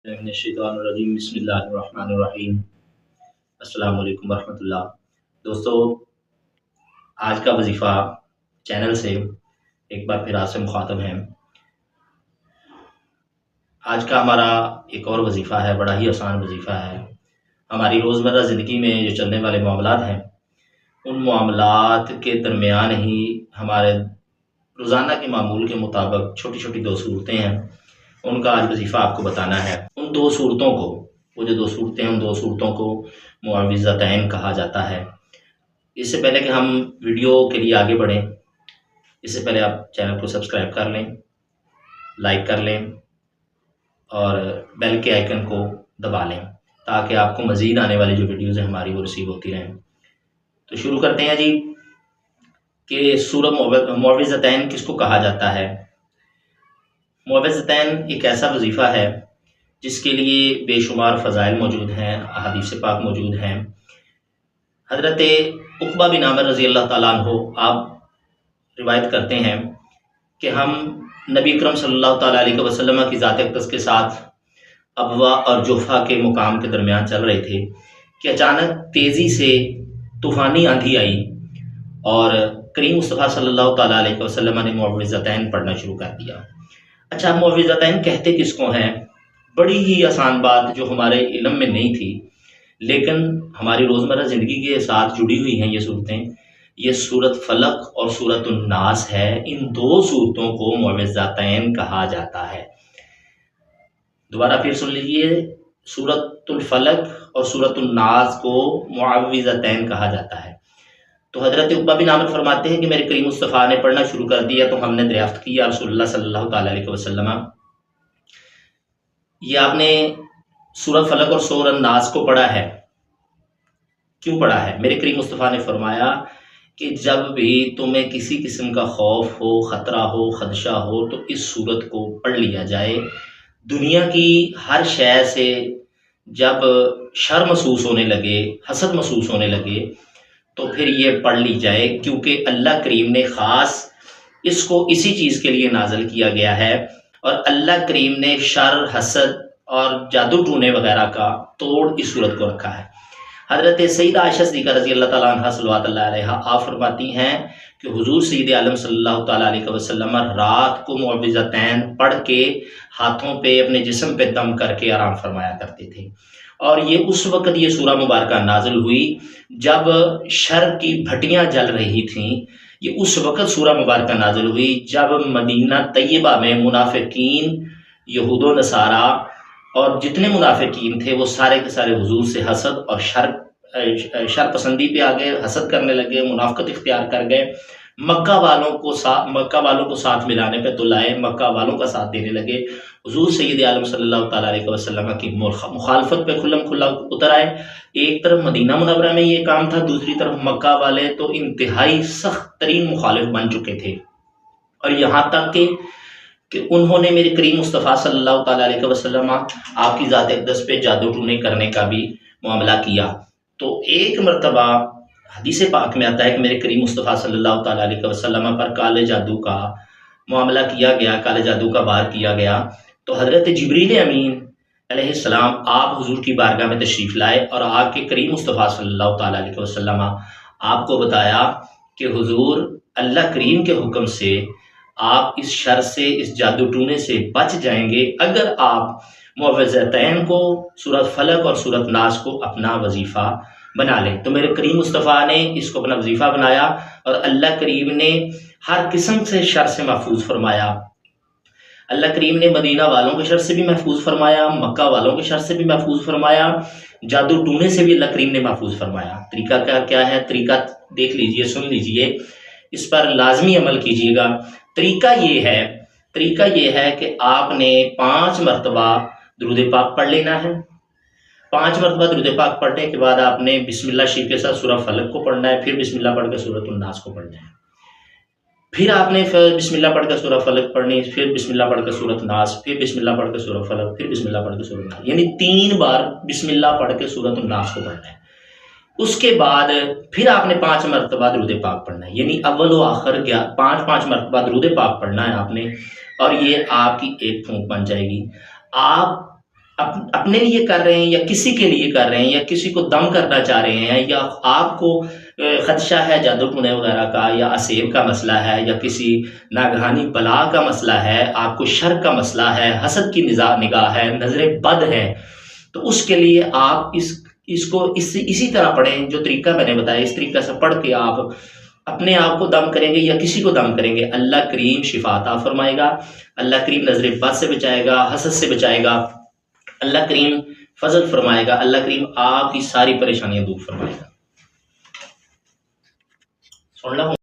من الشیطان الرجیم بسم اللہ الرحمن الرحیم السلام علیکم ورحمۃ اللہ۔ دوستو، آج کا وظیفہ چینل سے ایک بار پھر آپ سے مخاطب ہیں۔ آج کا ہمارا ایک اور وظیفہ ہے، بڑا ہی آسان وظیفہ ہے۔ ہماری روزمرہ زندگی میں جو چلنے والے معاملات ہیں، ان معاملات کے درمیان ہی ہمارے روزانہ کے معمول کے مطابق چھوٹی چھوٹی دو صورتیں ہیں، ان کا آج وظیفہ آپ کو بتانا ہے۔ ان دو صورتوں کو، وہ جو دو صورتیں ہیں، ان دو صورتوں کو معوذتین کہا جاتا ہے۔ اس سے پہلے کہ ہم ویڈیو کے لیے آگے بڑھیں، اس سے پہلے آپ چینل کو سبسکرائب کر لیں، لائک کر لیں اور بیل کے آئیکن کو دبا لیں تاکہ آپ کو مزید آنے والی جو ویڈیوز ہیں ہماری وہ ریسیو ہوتی رہیں۔ تو شروع کرتے ہیں جی کہ سورہ معوذتین کس کو کہا جاتا ہے۔ معوذتین ایک ایسا وظیفہ ہے جس کے لیے بے شمار فضائل موجود ہیں، احادیث پاک موجود ہیں۔ حضرت عقبہ بن عامر رضی اللہ تعالیٰ عنہ آپ روایت کرتے ہیں کہ ہم نبی اکرم صلی اللہ تعالیٰ علیہ وسلم کی ذات اقدس کے ساتھ ابوا اور جوفا کے مقام کے درمیان چل رہے تھے کہ اچانک تیزی سے طوفانی آندھی آئی اور کریم مصطفیٰ صلی اللہ تعالیٰ علیہ وسلم نے معوذتین پڑھنا شروع کر دیا۔ اچھا، معوذتین کہتے کس کو ہیں؟ بڑی ہی آسان بات جو ہمارے علم میں نہیں تھی، لیکن ہماری روزمرہ زندگی کے ساتھ جڑی ہوئی ہیں یہ صورتیں۔ یہ سورت فلق اور سورت الناس ہے، ان دو صورتوں کو معوذتین کہا جاتا ہے۔ دوبارہ پھر سن لیجئے، سورت الفلق اور سورت الناس کو معوذتین کہا جاتا ہے۔ تو حضرت عقبہ بن عامر فرماتے ہیں کہ میرے کریم مصطفیٰ نے پڑھنا شروع کر دیا تو ہم نے دریافت کی، یا رسول اللہ صلی اللہ تعالیٰ علیہ وسلم، یہ آپ نے سورۃ فلق اور سورۃ الناس کو پڑھا ہے، کیوں پڑھا ہے؟ میرے کریم مصطفیٰ نے فرمایا کہ جب بھی تمہیں کسی قسم کا خوف ہو، خطرہ ہو، خدشہ ہو تو اس سورت کو پڑھ لیا جائے۔ دنیا کی ہر شے سے جب شر محسوس ہونے لگے، حسد محسوس ہونے لگے تو پھر یہ پڑھ لی جائے، کیونکہ اللہ کریم نے خاص اس کو اسی چیز کے لیے نازل کیا گیا ہے، اور اللہ کریم نے شر، حسد اور جادو ٹونے وغیرہ کا توڑ اس صورت کو رکھا ہے۔ حضرت سیدہ عائشہ صدیقہ رضی اللہ تعالیٰ عنہ صلوات اللہ علیہا آپ فرماتی ہیں کہ حضور سید عالم صلی اللہ تعالیٰ علیہ وسلم رات کو معوذتین پڑھ کے ہاتھوں پہ، اپنے جسم پہ دم کر کے آرام فرمایا کرتے تھے۔ اور یہ اس وقت یہ سورہ مبارکہ نازل ہوئی جب شر کی بھٹیاں جل رہی تھیں۔ یہ اس وقت سورہ مبارکہ نازل ہوئی جب مدینہ طیبہ میں منافقین، یہود و نصارہ اور جتنے منافقین تھے وہ سارے کے سارے حضور سے حسد اور شر پسندی پہ آ گئے، حسد کرنے لگے، منافقت اختیار کر گئے۔ مکہ والوں کو ساتھ ملانے پہ تلائے، مکہ والوں کا ساتھ دینے لگے۔ حضور سید عالم صلی اللہ تعالیٰ علیہ وسلم کی مخالفت پہ کھلم کھلا اتر آئے۔ ایک طرف مدینہ منورہ میں یہ کام تھا، دوسری طرف مکہ والے تو انتہائی سخت ترین مخالف بن چکے تھے، اور یہاں تک کہ انہوں نے میرے کریم مصطفیٰ صلی اللہ تعالیٰ علیہ وسلم آپ کی ذات اقدس پہ جادو ٹونے کرنے کا بھی معاملہ کیا۔ تو ایک مرتبہ حدیث پاک میں آتا ہے کہ میرے کریم مصطفیٰ صلی اللہ تعالیٰ علیہ وسلم پر کالے جادو کا معاملہ کیا گیا، کالے جادو کا وار کیا گیا۔ تو حضرت جبریل امین علیہ السلام آپ حضور کی بارگاہ میں تشریف لائے اور آپ کے کریم مصطفیٰ صلی اللہ تعالیٰ علیہ وسلم آپ کو بتایا کہ حضور اللہ کریم کے حکم سے آپ اس شر سے، اس جادو ٹونے سے بچ جائیں گے اگر آپ معوذتین کو، سورۃ فلق اور سورۃ ناس کو اپنا وظیفہ بنا لیں۔ تو میرے کریم مصطفیٰ نے اس کو اپنا وظیفہ بنایا اور اللہ کریم نے ہر قسم سے شر سے محفوظ فرمایا۔ اللہ کریم نے مدینہ والوں کے شر سے بھی محفوظ فرمایا، مکہ والوں کے شر سے بھی محفوظ فرمایا، جادو ٹونے سے بھی اللہ کریم نے محفوظ فرمایا۔ طریقہ کیا ہے؟ طریقہ دیکھ لیجئے، سن لیجئے، اس پر لازمی عمل کیجئے گا۔ طریقہ یہ ہے کہ آپ نے 5 مرتبہ درود پاک پڑھ لینا ہے۔ 5 مرتبہ درود پاک پڑھنے کے بعد آپ نے بسم اللہ شریف کے ساتھ سورہ فلق کو پڑھنا ہے، پھر بسم اللہ پڑھ کے سورۃ الناس کو پڑھنا ہے، پھر آپ نے بسم اللہ پڑھ کے سورہ فلق پڑھنی، پھر بسم اللہ پڑھ کے سورۃ ناس، پھر بسم اللہ پڑھ کے سورہ فلق، پھر بسم اللہ پڑھ کے سورۃ ناس، یعنی 3 بار بسم اللہ پڑھ کے سورۃ الناس کو پڑھنا ہے۔ اس کے بعد پھر آپ نے 5 مرتبہ درود پاک پڑھنا ہے، یعنی اول و آخر 5 مرتبہ درود پاک پڑھنا ہے آپ نے، اور یہ آپ کی ایک پھونک بن جائے گی۔ آپ اپنے لیے کر رہے ہیں یا کسی کے لیے کر رہے ہیں یا کسی کو دم کرنا چاہ رہے ہیں یا آپ کو خدشہ ہے جادو ٹونے وغیرہ کا یا اسیب کا مسئلہ ہے یا کسی ناگہانی بلا کا مسئلہ ہے، آپ کو شر کا مسئلہ ہے، حسد کی نگاہ ہے، نظر بد ہے، تو اس کے لیے آپ اس کو اسی طرح پڑھیں جو طریقہ میں نے بتایا، اس طریقہ سے پڑھ کے آپ اپنے آپ کو دم کریں گے یا کسی کو دم کریں گے، اللہ کریم شفا عطا فرمائے گا، اللہ کریم نظر بد سے بچائے گا، حسد سے بچائے گا، اللہ کریم فضل فرمائے گا، اللہ کریم آپ کی ساری پریشانیاں دور فرمائے گا۔ سن لو